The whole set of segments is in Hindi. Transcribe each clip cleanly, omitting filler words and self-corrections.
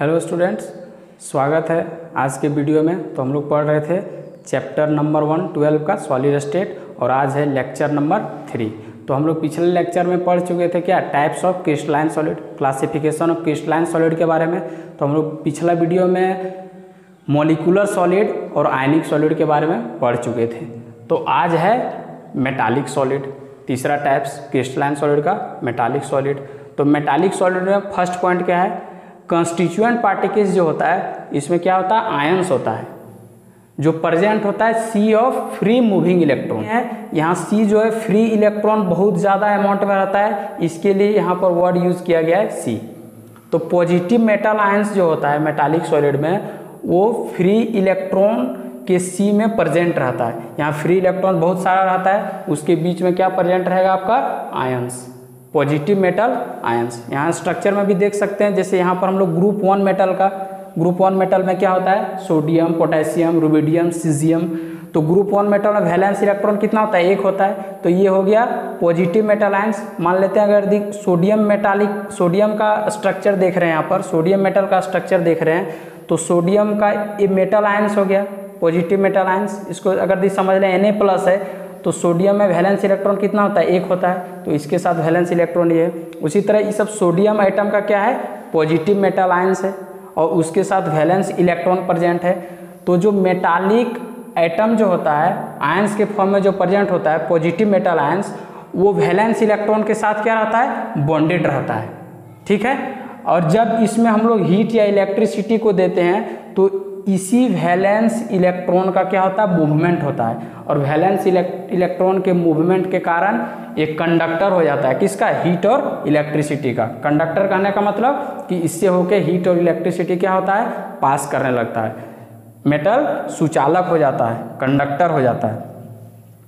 हेलो स्टूडेंट्स, स्वागत है आज के वीडियो में। तो हम लोग पढ़ रहे थे चैप्टर नंबर 1 12 का सॉलिड स्टेट, और आज है लेक्चर नंबर 3। तो हम लोग पिछले लेक्चर में पढ़ चुके थे क्या, types of crystalline solid, classification of crystalline solid के बारे में। तो हम लोग पिछला वीडियो में मॉलिक्यूलर सॉलिड और आयनिक सॉलिड के बारे में पढ़ चुके थे। तो आज है मेटालिक सॉलिड, तीसरा टाइप्स क्रिस्टलाइन सॉलिड का मेटालिक सॉलिड। तो मेटालिक सॉलिड में फर्स्ट पॉइंट क्या है, कंस्टिट्यूएंट पार्टिकल्स जो होता है इसमें क्या होता है, आयंस होता है जो प्रेजेंट होता है सी ऑफ फ्री मूविंग इलेक्ट्रॉन है। यहाँ सी जो है फ्री इलेक्ट्रॉन बहुत ज़्यादा अमाउंट में रहता है, इसके लिए यहाँ पर वर्ड यूज़ किया गया है सी। तो पॉजिटिव मेटल आयंस जो होता है मेटालिक सॉलिड में, वो फ्री इलेक्ट्रॉन के सी में प्रेजेंट रहता है। यहाँ फ्री इलेक्ट्रॉन बहुत सारा रहता है, उसके बीच में क्या प्रेजेंट रहेगा आपका, आयंस, पॉजिटिव मेटल आयंस। यहाँ स्ट्रक्चर में भी देख सकते हैं, जैसे यहाँ पर हम लोग ग्रुप 1 मेटल का, ग्रुप 1 मेटल में क्या होता है, सोडियम, पोटेशियम, रुबिडियम, सीजियम। तो ग्रुप 1 मेटल में वैलेंस इलेक्ट्रॉन कितना होता है, 1 होता है। तो ये हो गया पॉजिटिव मेटल आयंस। मान लेते हैं अगर सोडियम मेटालिक, सोडियम का स्ट्रक्चर देख रहे हैं, यहाँ पर सोडियम मेटल का स्ट्रक्चर देख रहे हैं, तो सोडियम का ये मेटल आयंस हो गया, पॉजिटिव मेटल आयंस। इसको अगर समझ लें Na+ है, तो सोडियम में वैलेंस इलेक्ट्रॉन कितना होता है, 1 होता है। तो इसके साथ वैलेंस इलेक्ट्रॉन ये है। उसी तरह ये सब सोडियम आइटम का क्या है, पॉजिटिव मेटल आयंस है, और उसके साथ वैलेंस इलेक्ट्रॉन प्रेजेंट है। तो जो मेटालिक एटम जो होता है आयंस के फॉर्म में जो प्रेजेंट होता है पॉजिटिव मेटल आयंस, वो वैलेंस इलेक्ट्रॉन के साथ क्या रहता है, बॉन्डेड रहता है। ठीक है। और जब इसमें हम लोग हीट या इलेक्ट्रिसिटी को देते हैं, तो इसी वैलेंस इलेक्ट्रॉन का क्या होता है, मूवमेंट होता है। और वैलेंस इलेक्ट्रॉन के मूवमेंट के कारण एक कंडक्टर हो जाता है, किसका, हीट और इलेक्ट्रिसिटी का। कंडक्टर कहने का मतलब कि इससे होके हीट और इलेक्ट्रिसिटी क्या होता है, पास करने लगता है। मेटल सुचालक हो जाता है, कंडक्टर हो जाता है।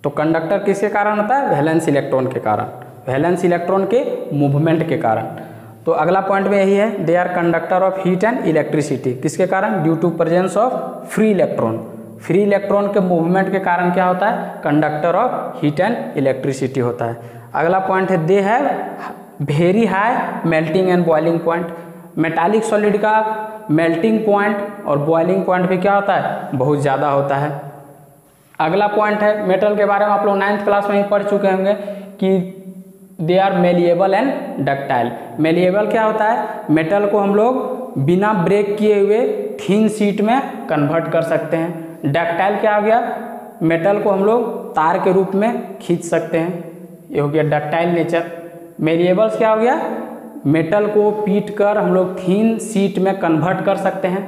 तो कंडक्टर किसके कारण होता है, वैलेंस इलेक्ट्रॉन के कारण, वैलेंस इलेक्ट्रॉन के मूवमेंट के कारण। तो अगला पॉइंट में यही है, they are conductor of heat and electricity. किसके कारण, due to presence of free electron. Free electron के मूवमेंट के कारण क्या होता है, conductor of heat and electricity होता है। अगला पॉइंट है, they have very high melting and boiling point. Metallic solid का मेल्टिंग पॉइंट और बॉइलिंग पॉइंट भी क्या होता है, बहुत ज़्यादा होता है। अगला पॉइंट है, मेटल के बारे में आप लोग 9th क्लास में ही पढ़ चुके होंगे कि they are malleable and ductile. Malleable क्या होता है, मेटल को हम लोग बिना ब्रेक किए हुए थिन शीट में कन्वर्ट कर सकते हैं। डक्टाइल क्या हो गया, मेटल को हम लोग तार के रूप में खींच सकते हैं, ये हो गया डक्टाइल नेचर। मेलिएबल्स क्या हो गया, मेटल को पीट कर हम लोग थिन शीट में कन्वर्ट कर सकते हैं,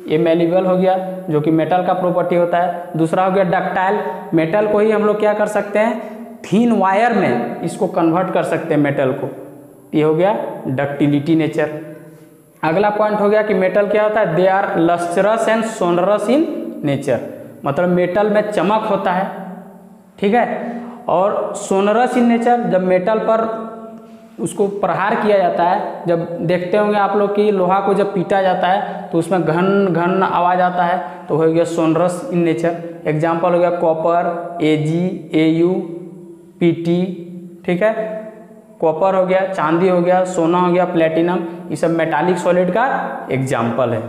ये मेलिएबल हो गया, जो कि मेटल का प्रॉपर्टी होता है। दूसरा हो गया डक्टाइल, मेटल को ही हम लोग क्या कर सकते हैं, थीन वायर में इसको कन्वर्ट कर सकते हैं मेटल को, ये हो गया डक्टिलिटी नेचर। अगला पॉइंट हो गया कि मेटल क्या होता है, they are lustrous and sonorous in nature, मतलब मेटल में चमक होता है। ठीक है। और सोनरस इन नेचर, जब मेटल पर उसको प्रहार किया जाता है, जब देखते होंगे आप लोग कि लोहा को जब पीटा जाता है तो उसमें घन घन आवाज़ आता है, तो हो गया सोनरस इन नेचर। एग्जाम्पल हो गया कॉपर, Ag, Au, Pt। ठीक है। कॉपर हो गया, चांदी हो गया, सोना हो गया, प्लेटिनम, ये सब मेटालिक सॉलिड का एग्जाम्पल है।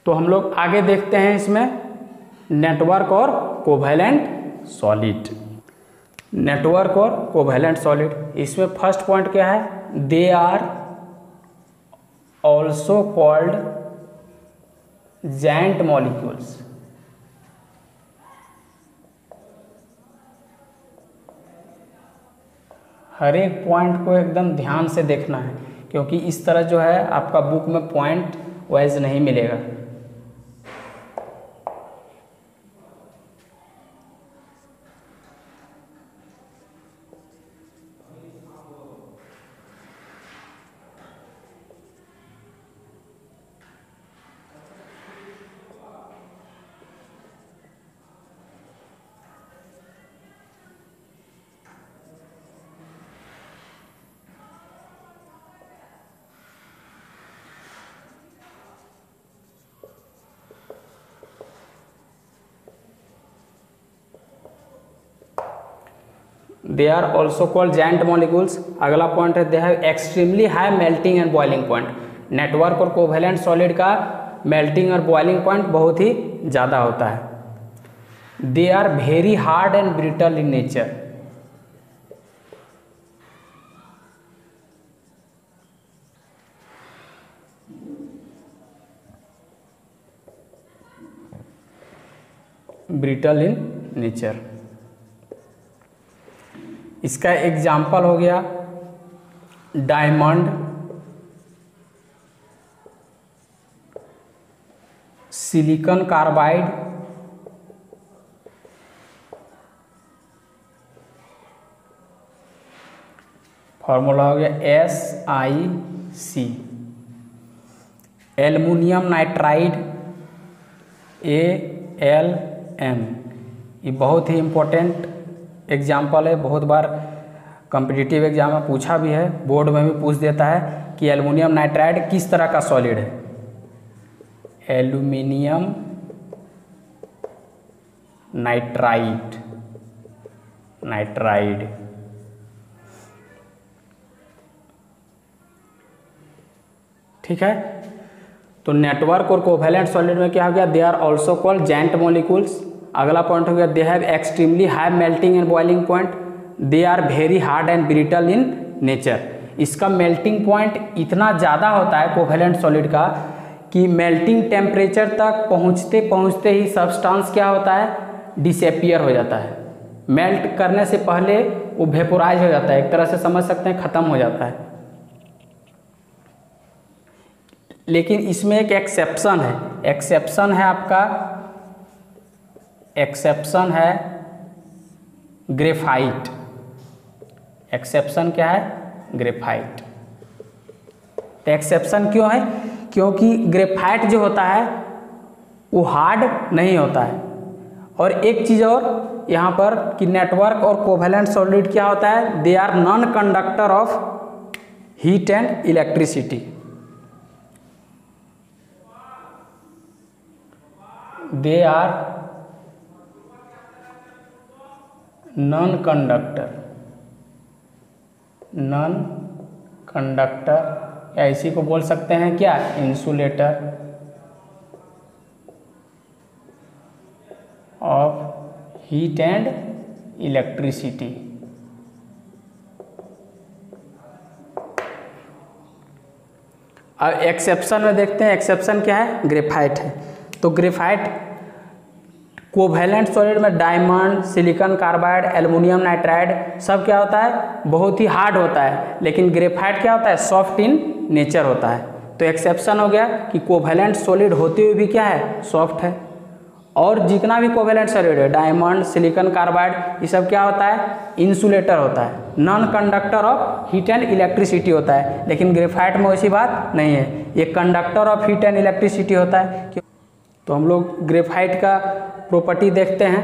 तो हम लोग आगे देखते हैं इसमें नेटवर्क और कोवैलेंट सॉलिड। नेटवर्क और कोवैलेंट सॉलिड, इसमें फर्स्ट पॉइंट क्या है, they are also called giant molecules. हर एक पॉइंट को एकदम ध्यान से देखना है, क्योंकि इस तरह जो है आपका बुक में पॉइंट वाइज नहीं मिलेगा। They are also called giant molecules. अगला पॉइंट है, they have extremely high melting and boiling point. Network और कोवेलेंट सॉलिड का मेल्टिंग और बॉइलिंग पॉइंट बहुत ही ज़्यादा होता है। They are very hard and brittle in nature. Brittle in nature, इसका एग्जाम्पल हो गया डायमंड, सिलिकॉन कार्बाइड, फॉर्मूला हो गया SiC, एल्युमिनियम नाइट्राइड AlM। ये बहुत ही इम्पोर्टेंट एग्जाम्पल है, बहुत बार कॉम्पिटिटिव एग्जाम में पूछा भी है, बोर्ड में भी पूछ देता है कि एल्युमिनियम नाइट्राइड किस तरह का सॉलिड है। एल्युमिनियम नाइट्राइड, ठीक है। तो नेटवर्क और कोवेलेंट सॉलिड में क्या हो गया, they are also called giant molecules. अगला पॉइंट हो गया, they have extremely high melting and boiling point, they are very hard and brittle in nature. इसका मेल्टिंग पॉइंट इतना ज़्यादा होता है कोवेलेंट सॉलिड का कि मेल्टिंग टेम्परेचर तक पहुँचते पहुँचते ही सब्सटेंस क्या होता है, डिसअपियर हो जाता है। मेल्ट करने से पहले वो वेपोराइज हो जाता है, एक तरह से समझ सकते हैं ख़त्म हो जाता है। लेकिन इसमें एक एक्सेप्शन है, एक्सेप्शन है आपका, एक्सेप्शन है ग्रेफाइट। एक्सेप्शन क्या है, ग्रेफाइट। तो एक्सेप्शन क्यों है, क्योंकि ग्रेफाइट जो होता है वो हार्ड नहीं होता है। और एक चीज़ और यहाँ पर कि नेटवर्क और कोवेलेंट सॉलिड क्या होता है, they are non conductor of heat and electricity. They are non conductor, या इसी को बोल सकते हैं क्या, insulator of heat and electricity. अब एक्सेप्शन में देखते हैं, एक्सेप्शन क्या है, ग्रेफाइट है। तो ग्रेफाइट कोवेलेंट सॉलिड में diamond, silicon carbide, aluminium nitride सब क्या होता है, बहुत ही हार्ड होता है। लेकिन ग्रेफाइट क्या होता है, सॉफ्ट इन नेचर होता है। तो एक्सेप्शन हो गया कि कोवेलेंट सॉलिड होते हुए भी क्या है, सॉफ्ट है। और जितना भी कोवेलेंट सॉलिड है, डायमंड, सिलिकॉन कार्बाइड, ये सब क्या होता है, इंसुलेटर होता है, non conductor of heat and electricity होता है। लेकिन ग्रेफाइट में वैसी बात नहीं है, ये conductor of heat and electricity होता है। तो हम लोग ग्रेफाइट का प्रॉपर्टी देखते हैं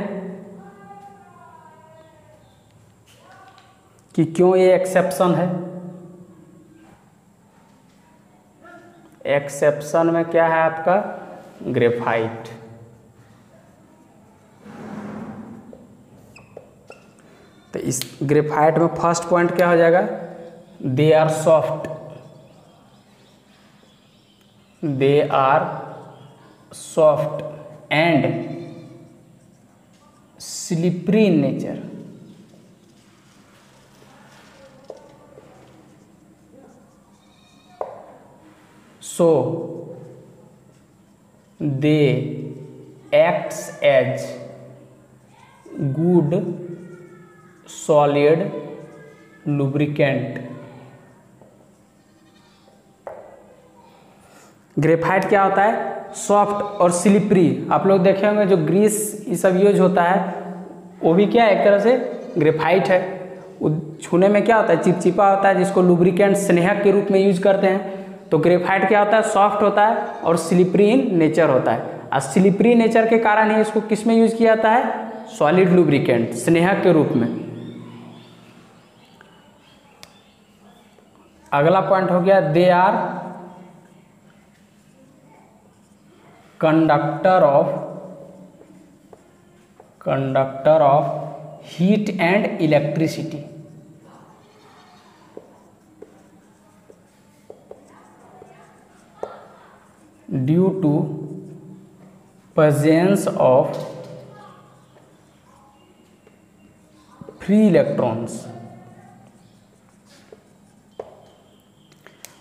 कि क्यों ये एक्सेप्शन है। एक्सेप्शन में क्या है आपका, ग्रेफाइट। तो इस ग्रेफाइट में फर्स्ट पॉइंट क्या हो जाएगा, they are soft, they are soft and slippery in nature. So they acts as good solid lubricant. Graphite क्या होता है, सॉफ्ट और स्लिपरी। आप लोग देखे होंगे जो ग्रीस ये सब यूज होता है वो भी क्या है, एक तरह से ग्रेफाइट है। वो छूने में क्या होता है, चिपचिपा होता है, जिसको लुब्रिकेंट स्नेहक के रूप में यूज करते हैं। तो ग्रेफाइट क्या होता है, सॉफ्ट होता है और स्लिपरी इन नेचर होता है। और स्लिपरी नेचर के कारण ही इसको किस में यूज किया जाता है, सॉलिड लुब्रिकेंट, स्नेहक के रूप में। अगला पॉइंट हो गया, they are conductor of heat and electricity. Due to presence of free electrons.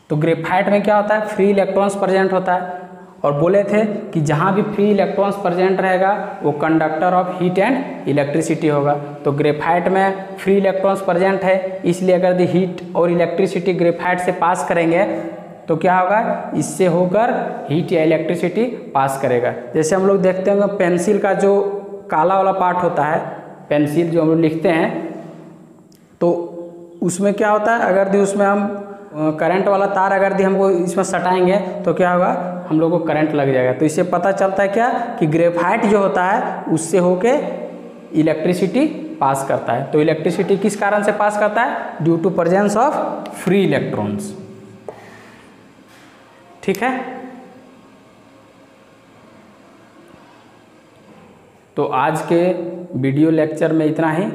तो ग्रेफाइट में क्या होता है, फ्री इलेक्ट्रॉन्स प्रेजेंट होता है, और बोले थे कि जहाँ भी फ्री इलेक्ट्रॉन्स प्रेजेंट रहेगा वो conductor of heat and electricity होगा। तो ग्रेफाइट में फ्री इलेक्ट्रॉन्स प्रेजेंट है, इसलिए अगर द हीट और इलेक्ट्रिसिटी ग्रेफाइट से पास करेंगे तो क्या होगा, इससे होकर हीट या इलेक्ट्रिसिटी पास करेगा। जैसे हम लोग देखते होंगे पेंसिल का जो काला वाला पार्ट होता है, पेंसिल जो हम लोग लिखते हैं, तो उसमें क्या होता है, अगर उसमें हम करंट वाला तार अगर हमको इसमें सटाएंगे तो क्या होगा, हम लोग को करंट लग जाएगा। तो इससे पता चलता है क्या कि ग्रेफाइट जो होता है उससे होके इलेक्ट्रिसिटी पास करता है। तो इलेक्ट्रिसिटी किस कारण से पास करता है, due to presence of free electrons. ठीक है, तो आज के वीडियो लेक्चर में इतना ही।